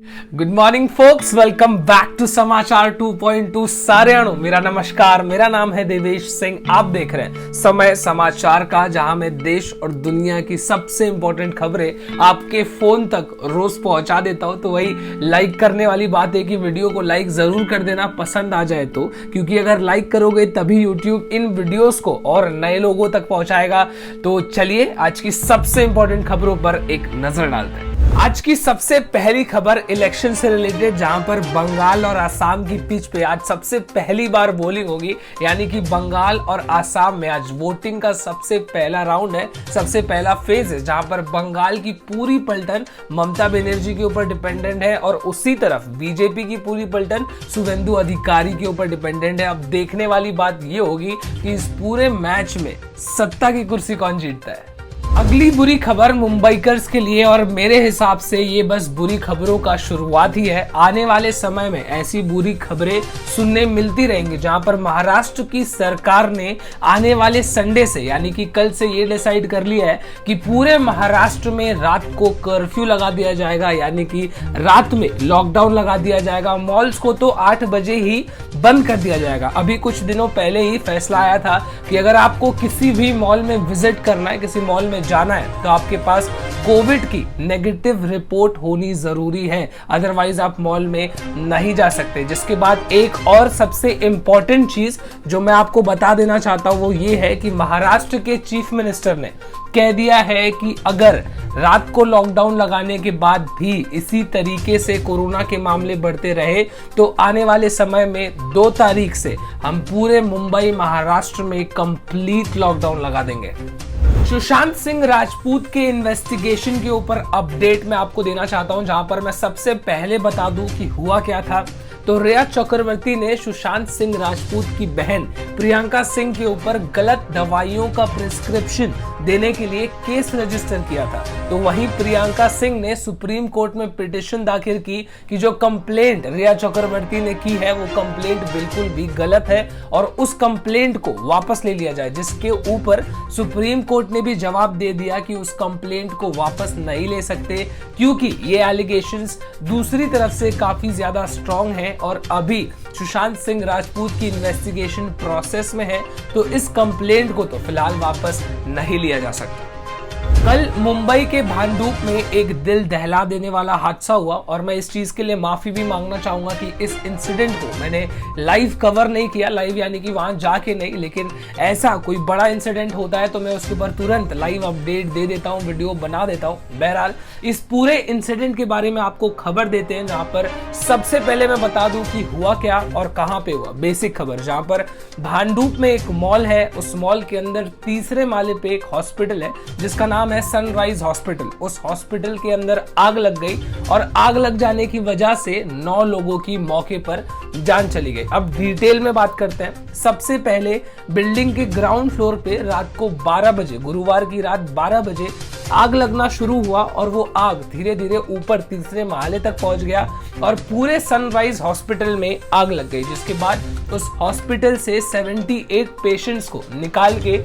Good morning folks, welcome back to समाचार 2.2 सारेणु। मेरा नमस्कार, मेरा नाम है देवेश सिंह। आप देख रहे हैं समय समाचार का, जहां मैं देश और दुनिया की सबसे इंपॉर्टेंट खबरें आपके फोन तक रोज पहुंचा देता हूं। तो वही लाइक करने वाली बात है कि वीडियो को लाइक जरूर कर देना पसंद आ जाए तो, क्योंकि अगर लाइक करोगे तभी यूट्यूब इन वीडियोस को और नए लोगों तक पहुंचाएगा। तो चलिए आज की सबसे इंपॉर्टेंट खबरों पर एक नजर डालते हैं। आज की सबसे पहली खबर इलेक्शन से रिलेटेड, जहां पर बंगाल और आसाम की पिच पे आज सबसे पहली बार वोटिंग होगी। यानी कि बंगाल और आसाम में आज वोटिंग का सबसे पहला राउंड है, सबसे पहला फेज है, जहां पर बंगाल की पूरी पलटन ममता बनर्जी के ऊपर डिपेंडेंट है और उसी तरफ बीजेपी की पूरी पलटन शुभेंदु अधिकारी के ऊपर डिपेंडेंट है। अब देखने वाली बात यह होगी कि इस पूरे मैच में सत्ता की कुर्सी कौन जीतता है। अगली बुरी खबर मुंबईकर्स के लिए, और मेरे हिसाब से ये बस बुरी खबरों का शुरुआत ही है। आने वाले समय में ऐसी बुरी खबरें सुनने मिलती रहेंगी, जहां पर महाराष्ट्र की सरकार ने आने वाले संडे से, यानी कि कल से ये डिसाइड कर लिया है कि पूरे महाराष्ट्र में रात को कर्फ्यू लगा दिया जाएगा। यानी कि रात में लॉकडाउन लगा दिया जाएगा। मॉल्स को तो 8 बजे ही बंद कर दिया जाएगा। अभी कुछ दिनों पहले ही फैसला आया था कि अगर आपको किसी भी मॉल में विजिट करना है, किसी मॉल में जाना है, तो आपके पास कोविड की नेगेटिव रिपोर्ट होनी जरूरी है, अदरवाइज आप मॉल में नहीं जा सकते। जिसके बाद एक और सबसे इंपॉर्टेंट चीज जो मैं आपको बता देना चाहता हूं वो ये है कि महाराष्ट्र के चीफ मिनिस्टर ने कह दिया है कि अगर रात को लॉकडाउन लगाने के बाद भी इसी तरीके से कोरोना के मामले बढ़ते रहे तो आने वाले समय में 2 तारीख से हम पूरे मुंबई महाराष्ट्र में कंप्लीट लॉकडाउन लगा देंगे। सुशांत सिंह राजपूत के इन्वेस्टिगेशन के ऊपर अपडेट मैं आपको देना चाहता हूं, जहां पर मैं सबसे पहले बता दूं कि हुआ क्या था। तो रिया चक्रवर्ती ने सुशांत सिंह राजपूत की बहन प्रियंका सिंह के ऊपर गलत दवाइयों का प्रिस्क्रिप्शन देने के लिए केस रजिस्टर किया था। तो वहीं प्रियंका सिंह ने सुप्रीम कोर्ट में पिटीशन दाखिल की कि जो कंप्लेंट रिया चक्रवर्ती ने की है वो कंप्लेंट बिल्कुल भी गलत है और उस कंप्लेंट को वापस ले लिया जाए। जिसके ऊपर सुप्रीम कोर्ट ने भी जवाब दे दिया कि उस कंप्लेंट को वापस नहीं ले सकते, क्योंकि ये एलिगेशंस दूसरी तरफ से काफी ज्यादा स्ट्रॉन्ग है और अभी सुशांत सिंह राजपूत की इन्वेस्टिगेशन प्रोसेस में है। तो इस कंप्लेंट को तो फिलहाल वापस नहीं लिया जा सकता। कल मुंबई के भांडुप में एक दिल दहला देने वाला हादसा हुआ और मैं इस चीज के लिए माफी भी मांगना चाहूंगा कि इस इंसिडेंट को मैंने लाइव कवर नहीं किया, लाइव यानी कि वहां जाके नहीं, लेकिन ऐसा कोई बड़ा इंसिडेंट होता है तो मैं उसके ऊपर तुरंत लाइव अपडेट दे देता हूं, वीडियो बना देता हूं। बहरहाल इस पूरे इंसिडेंट के बारे में आपको खबर देते हैं, जहां पर सबसे पहले मैं बता दूं कि हुआ क्या और कहां पे हुआ। बेसिक खबर, जहां पर भांडुप में एक मॉल है, उस मॉल के अंदर 3रे माले पे एक हॉस्पिटल है जिसका नाम है सनराइज हॉस्पिटल। उस हॉस्पिटल के अंदर आग लग गई और आग लग जाने की वजह से 9 लोगों की मौके पर जान चली गई। अब डिटेल में बात करते हैं। सबसे पहले बिल्डिंग के ग्राउंड फ्लोर पे रात को 12 बजे, गुरुवार की रात 12 बजे आग लगना शुरू हुआ और वो आग धीरे धीरे ऊपर 3रे माले तक पहुंच गया और पूरे सनराइज हॉस्पिटल में आग लग गई। जिसके बाद उस हॉस्पिटल से 78 पेशेंट्स को निकाल के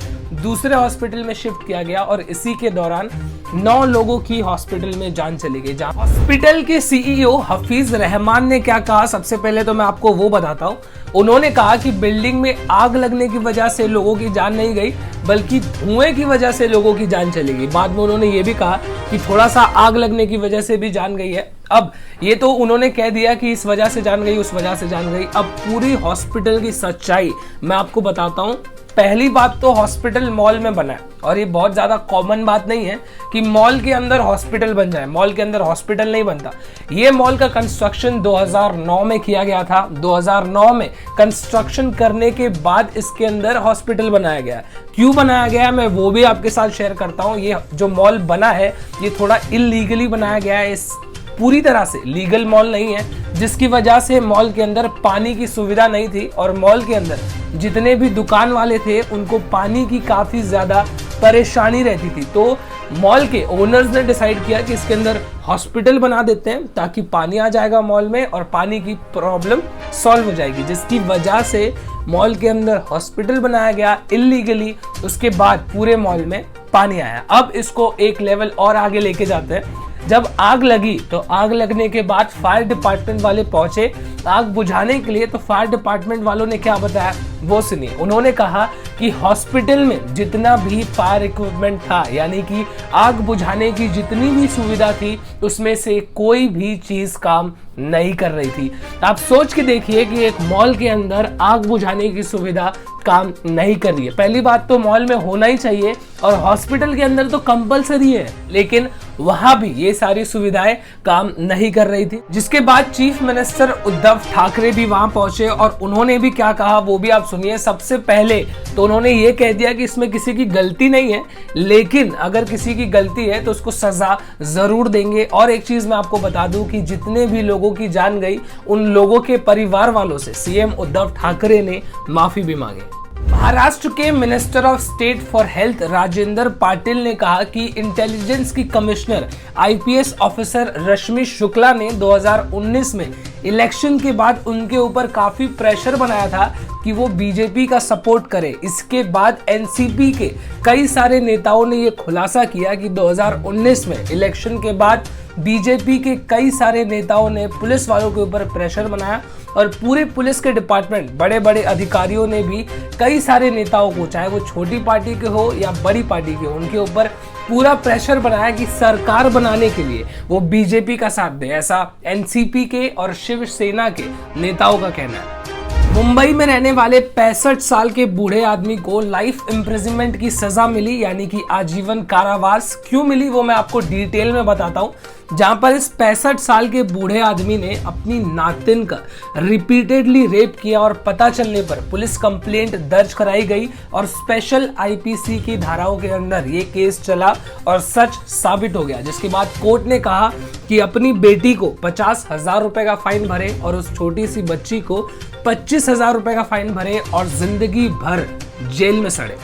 दूसरे हॉस्पिटल में शिफ्ट किया गया और इसी के दौरान 9 लोगों की हॉस्पिटल में जान चली गई। जहां हॉस्पिटल के सीईओ हफीज रहमान ने क्या कहा, सबसे पहले तो मैं आपको वो बताता हूं। उन्होंने कहा कि बिल्डिंग में आग लगने की वजह से लोगों की जान नहीं गई, बल्कि धुएं की वजह से लोगों की जान चली गई। बाद में उन्होंने ये भी कहा कि थोड़ा सा आग लगने की वजह से भी जान गई है। अब ये तो उन्होंने कह दिया कि इस वजह से जान गई, उस वजह से जान गई। अब पूरी हॉस्पिटल की सच्चाई मैं आपको बताता हूं। पहली बात तो हॉस्पिटल मॉल में बना है और ये बहुत ज्यादा कॉमन बात नहीं है कि मॉल के अंदर हॉस्पिटल बन जाए। मॉल के अंदर हॉस्पिटल नहीं बनता। ये मॉल का कंस्ट्रक्शन 2009 में किया गया था। 2009 में कंस्ट्रक्शन करने के बाद इसके अंदर हॉस्पिटल बनाया गया। क्यों बनाया गया मैं वो भी आपके साथ शेयर करता हूँ। ये जो मॉल बना है ये थोड़ा इलीगली बनाया गया है, इस पूरी तरह से लीगल मॉल नहीं है, जिसकी वजह से मॉल के अंदर पानी की सुविधा नहीं थी और मॉल के अंदर जितने भी दुकान वाले थे उनको पानी की काफी ज्यादा परेशानी रहती थी। तो मॉल के ओनर्स ने डिसाइड किया कि इसके अंदर हॉस्पिटल बना देते हैं ताकि पानी आ जाएगा मॉल में और पानी की प्रॉब्लम सॉल्व हो जाएगी, जिसकी वजह से मॉल के अंदर हॉस्पिटल बनाया गया इलीगली। उसके बाद पूरे मॉल में पानी आया। अब इसको एक लेवल और आगे लेके जाते हैं। जब आग लगी तो आग लगने के बाद फायर डिपार्टमेंट वाले पहुंचे आग बुझाने के लिए, तो फायर डिपार्टमेंट वालों ने क्या बताया वो सुनिए। उन्होंने कहा कि हॉस्पिटल में जितना भी फायर इक्विपमेंट था, यानी कि आग बुझाने की जितनी भी सुविधा थी, उसमें से कोई भी चीज काम नहीं कर रही थी। आप सोच के देखिए कि एक मॉल के अंदर आग बुझाने की सुविधा काम नहीं कर रही है। पहली बात तो मॉल में होना ही चाहिए और हॉस्पिटल के अंदर तो कंपलसरी है, लेकिन वहां भी ये सारी सुविधाएं काम नहीं कर रही थी। जिसके बाद चीफ मिनिस्टर उद्धव ठाकरे भी वहां पहुंचे और उन्होंने भी क्या कहा वो भी आप सुनिए। सबसे पहले तो उन्होंने ये कह दिया कि इसमें किसी की गलती नहीं है, लेकिन अगर किसी की गलती है तो उसको सजा जरूर देंगे। और एक चीज मैं आपको बता दूं कि जितने भी लोगों की जान गई, उन लोगों के परिवार वालों से सीएम उद्धव ठाकरे ने माफी भी मांगी। महाराष्ट्र के minister of state for health Rajendra Patil ने कहा कि इंटेलिजेंस की कमिश्नर आईपीएस ऑफिसर रश्मि शुक्ला ने 2019 में इलेक्शन के बाद उनके ऊपर काफी प्रेशर बनाया था कि वो बीजेपी का सपोर्ट करे। इसके बाद एनसीपी के कई सारे नेताओं ने ये खुलासा किया कि 2019 में इलेक्शन के बाद बीजेपी के कई सारे नेताओं ने पुलिस वालों के ऊपर प्रेशर बनाया और पूरे पुलिस के डिपार्टमेंट, बड़े बड़े अधिकारियों ने भी कई सारे नेताओं को, चाहे वो छोटी पार्टी के हो या बड़ी पार्टी के हो, उनके ऊपर पूरा प्रेशर बनाया कि सरकार बनाने के लिए वो बीजेपी का साथ दे। ऐसा एनसीपी के और शिवसेना के नेताओं का कहना है। मुंबई में रहने वाले 65 साल के बूढ़े आदमी को लाइफ इम्प्रिजनमेंट की सजा मिली, यानी कि आजीवन कारावास। क्यों मिली वो मैं आपको डिटेल में बताता हूँ। जहां पर इस 65 साल के बूढ़े आदमी ने अपनी नातिन का रिपीटेडली रेप किया और पता चलने पर पुलिस कंप्लेंट दर्ज कराई गई और स्पेशल आईपीसी की धाराओं के अंदर ये केस चला और सच साबित हो गया। जिसके बाद कोर्ट ने कहा कि अपनी बेटी को 50,000 रुपए का फाइन भरे और उस छोटी सी बच्ची को 25,000 रुपए का फाइन भरे और जिंदगी भर जेल में सड़े।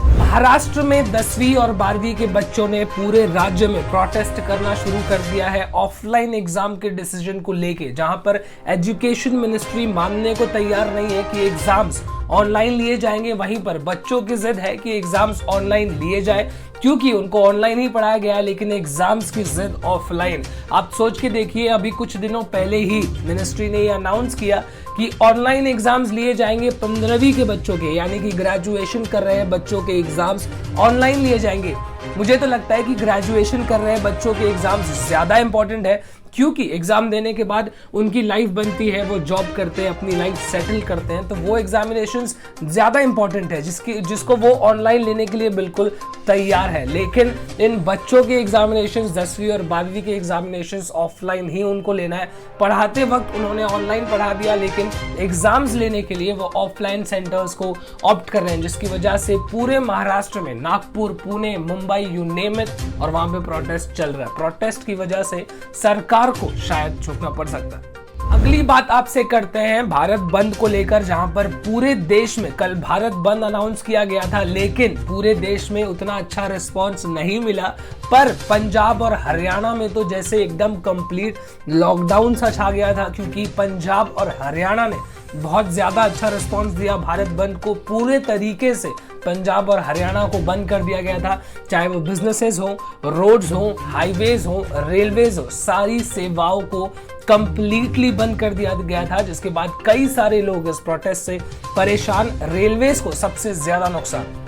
महाराष्ट्र में 10वीं और 12वीं के बच्चों ने पूरे राज्य में प्रोटेस्ट करना शुरू कर दिया है ऑफलाइन एग्जाम के डिसीजन को लेके, जहां पर एजुकेशन मिनिस्ट्री मानने को तैयार नहीं है कि एग्जाम्स ऑनलाइन लिए जाएंगे। वहीं पर बच्चों की जिद है कि एग्जाम्स ऑनलाइन लिए जाए, क्योंकि उनको ऑनलाइन ही पढ़ाया गया, लेकिन एग्जाम्स की जिद ऑफलाइन। आप सोच के देखिए, अभी कुछ दिनों पहले ही मिनिस्ट्री ने ये अनाउंस किया कि ऑनलाइन एग्जाम्स लिए जाएंगे 15वीं के बच्चों के, यानी कि ग्रेजुएशन कर रहे हैं बच्चों के एग्जाम्स ऑनलाइन लिए जाएंगे। मुझे तो लगता है कि ग्रेजुएशन कर रहे हैं बच्चों के एग्जाम्स ज्यादा इंपॉर्टेंट है, क्योंकि एग्जाम देने के बाद उनकी लाइफ बनती है, वो जॉब करते हैं, अपनी लाइफ सेटल करते हैं, तो वो एग्जामिनेशंस ज्यादा इंपॉर्टेंट है जिसको वो ऑनलाइन लेने के लिए बिल्कुल तैयार है। लेकिन इन बच्चों के एग्जामिनेशंस 10वीं और 12वीं के एग्जामिनेशंस ऑफलाइन ही उनको लेना है। पढ़ाते वक्त उन्होंने ऑनलाइन पढ़ा दिया, लेकिन एग्जाम्स लेने के लिए वो ऑफलाइन सेंटर्स को ऑप्ट कर रहे हैं, जिसकी वजह से पूरे महाराष्ट्र में Nagpur, Pune, Mumbai, you name it, और वहां पे प्रोटेस्ट चल रहा है। प्रोटेस्ट की वजह से सरकार को शायद झुकना पड़ सकता है। अगली बात आपसे करते हैं भारत बंद को लेकर, जहां पर पूरे देश में कल भारत बंद अनाउंस किया गया था, लेकिन पूरे देश में उतना अच्छा रिस्पांस नहीं मिला। पर पंजाब और हरियाणा में तो जैसे एकदम कंप्लीट लॉकडाउन सा छा गया था, क्योंकि पंजाब और हरियाणा ने बहुत ज्यादा अच्छा रिस्पांस दिया भारत बंद को। पूरे तरीके से पंजाब और हरियाणा को बंद कर दिया गया था, चाहे वो बिजनेसेस हो, रोड्स हो, हाईवेज हो, रेलवेज हो, सारी सेवाओं को कंप्लीटली बंद कर दिया गया था। जिसके बाद कई सारे लोग इस प्रोटेस्ट से परेशान, रेलवेज को सबसे ज्यादा नुकसान।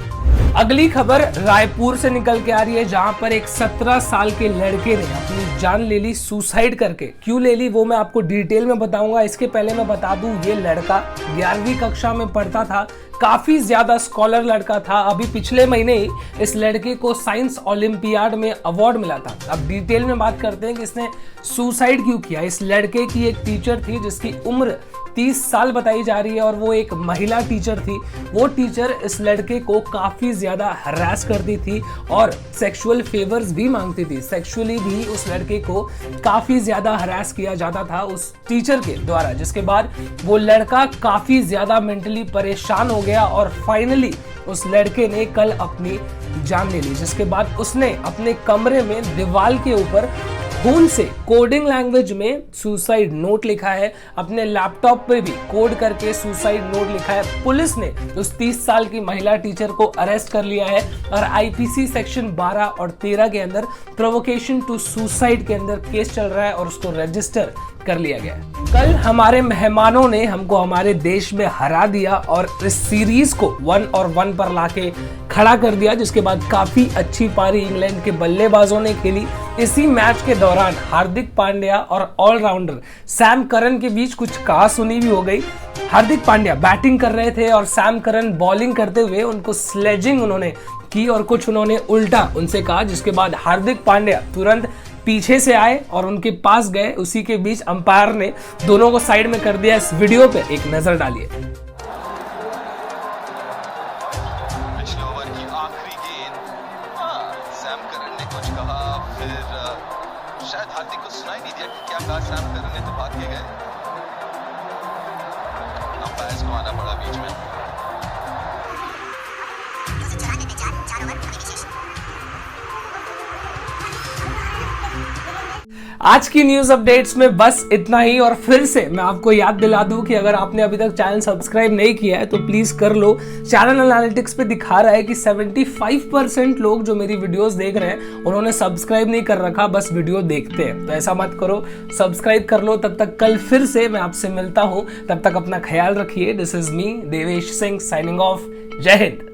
अगली खबर रायपुर से निकल के आ रही है, जहां पर एक 17 साल के लड़के ने अपनी जान ले ली सुसाइड करके। क्यों ले ली वो मैं आपको डिटेल में बताऊंगा। इसके पहले मैं बता दूं, ये लड़का 11वीं कक्षा में पढ़ता था, काफी ज्यादा स्कॉलर लड़का था। अभी पिछले महीने ही इस लड़के को साइंस ओलंपियाड में अवार्ड मिला था। अब डिटेल में बात करते हैं कि इसने सुसाइड क्यों किया। इस लड़के की एक टीचर थी जिसकी उम्र 30 साल बताई जा रही है और वो एक महिला टीचर थी। वो टीचर इस लड़के को काफी ज्यादा हरास करती थी और सेक्सुअल फेवर्स भी मांगती थी। सेक्सुअली भी उस लड़के को काफी ज्यादा हरास किया जाता था उस टीचर के द्वारा। जिसके बाद वो लड़का काफी ज्यादा मेंटली परेशान हो गया और फाइनली उस लड़के ने कल अपनी जान ले ली। जिसके बाद उसने अपने कमरे में दीवार के ऊपर खून से कोडिंग लैंग्वेज में सुसाइड नोट लिखा है, अपने लैपटॉप पे भी कोड करके सुसाइड नोट लिखा है। पुलिस ने उस 30 साल की महिला टीचर को अरेस्ट कर लिया है और आईपीसी सेक्शन 12 और 13 के अंदर प्रोवोकेशन टू सुसाइड के अंदर केस चल रहा है और उसको रजिस्टर कर लिया गया है। कल हमारे मेहमानों ने हमको हमारे देश में हरा दिया और इस सीरीज को 1-1 पर लाके खड़ा कर दिया, जिसके बाद काफी अच्छी पारी इंग्लैंड के बल्लेबाजों ने खेली। इसी मैच के दौरान हार्दिक पांड्या और ऑलराउंडर सैम करन के बीच कुछ कहासुनी भी हो गई। हार्दिक पांड्या बैटिंग कर रहे थे और सैम करन बॉलिंग करते हुए उनको स्लेजिंग उन्होंने की और कुछ उन्होंने उल्टा उनसे कहा, जिसके बाद हार्दिक पांड्या तुरंत पीछे से आए और उनके पास गए। उसी के बीच अंपायर ने दोनों को साइड में कर दिया। इस वीडियो पे एक नजर डालिए। पिछले ओवर की आखिरी गेंद, सैम करन ने कुछ कहा, फिर शायद हार्दिक को सुनाई नहीं दिया कि क्या कहा सैम करन ने, तो भाग के गए। अंपायर्स को आना पड़ा बीच में। आज की न्यूज अपडेट्स में बस इतना ही। और फिर से मैं आपको याद दिला दूं कि अगर आपने अभी तक चैनल सब्सक्राइब नहीं किया है तो प्लीज कर लो। चैनल एनालिटिक्स पे दिखा रहा है कि 75% लोग जो मेरी वीडियोस देख रहे हैं उन्होंने सब्सक्राइब नहीं कर रखा, बस वीडियो देखते हैं। तो ऐसा मत करो, सब्सक्राइब कर लो। तब तक कल फिर से मैं आपसे मिलता हूं, तब तक अपना ख्याल रखिए। This is me Devesh Singh signing off. जय हिंद।